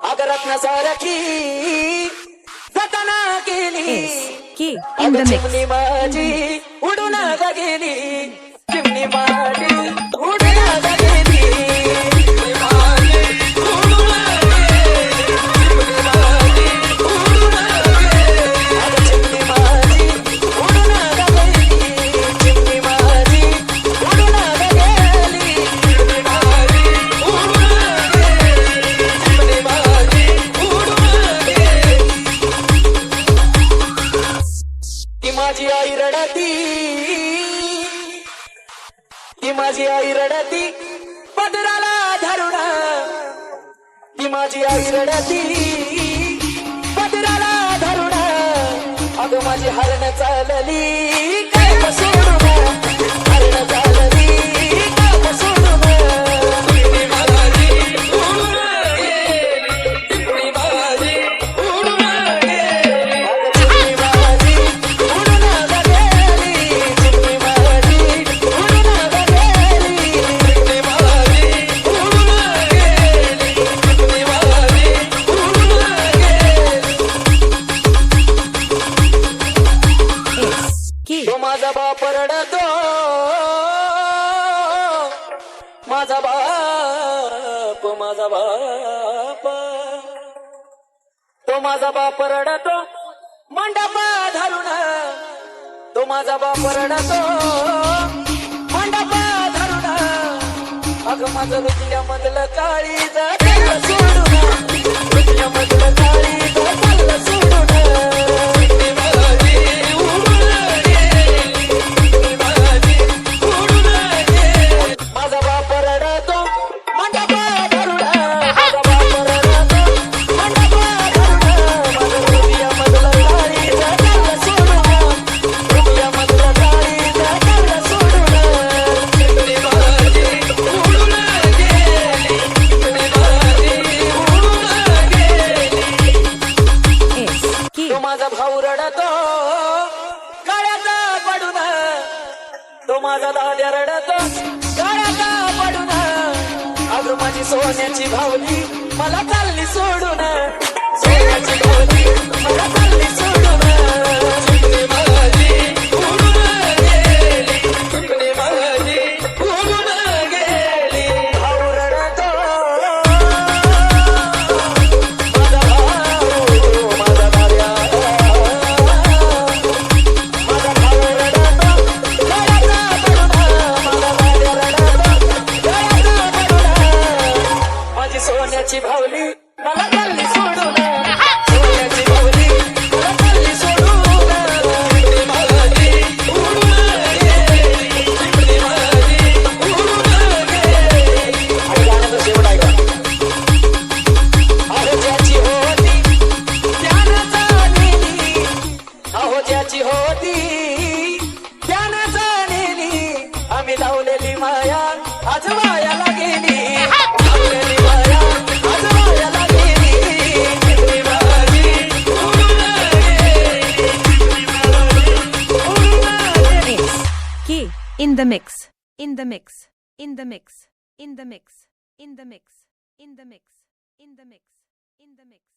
आगरात नसारखी जतना केली in the mix. चिमणी माझी उडून गेली चिमणी माझी उडून गेली चिमणी माझी उडून गेली चिमणी माझी उडून गेली चिमणी माझी उडून गेली चिमणी माझी उडून गेली चिमणी माझी उडून गेली ती माझी आई रडती ती माझी आई रडती पदराला धरुण ती माझी आई रडती पदराला धरुण अगं माझी हरण चालली काय सोडून हरण चालली काय सोडून चिमणी माझी उडून गेली चिमणी माझी उडून गेली अगं चिमणी माझी उडून गेली चिमणी माझी उडून गेली चिमणी माझी उडून गेली चिमणी माझी उडून गेली तो माझा बाप रडतो माझा बाप माझा बाप तो माझा बाप रडतो मंडप धरुण तो माझा बाप रडतो मंडप धरुण अगं माझं रुचिया मधलं काळी चाललं सोडून रुचिया मधलं काळी चाललं सोडून चिमणी माझी उडून गेली चिमणी माझी उडून गेली माझा बाप रडतो मंडप धरुण माझा बाप रडतो मंडप धरुण माझं रुचिया मधलं काळी चाललं सोडून रुचिया मधलं काळी चाललं सोडून चिमणी माझी उडून गेली चिमणी माझी उडून गेली तो माझा भाऊ रडतो काळ्याचा पडून तो माझा दाद्या रडतो काळ्याचा पडून अगं माझी सोन्याची भावली मला चालली सोडून सोन्याची भावली मला चालली सोडून चिमणी माझी उडून गेली चिमणी माझी उडून गेली भाऊ रडतो माझा भाऊ माझा दाद्या माझा भाऊ रडतो काळ्याचा पडून माझा दाद्या रडतो काळ्याचा पडून माझी सोन्याची भावली मला चालली सोडून सोन्याची भावली मला चालली सोडून चिमणी माझी उडून गेली चिमणी माझी उडून गेली आणि गाण्याचा शेवट ऐका अहो ज्याची होती त्यानं जाणली अहो ज्याची होती त्यानं जाणली आम्ही लावलेली माया आज वायाला गेली लावलेली माया आज वायाला गेली चिमणी माझी उडून गेली चिमणी माझी उडून गेली In the mix. In the mix. In the mix. In the mix. In the mix. In the mix. In the mix. In the mix.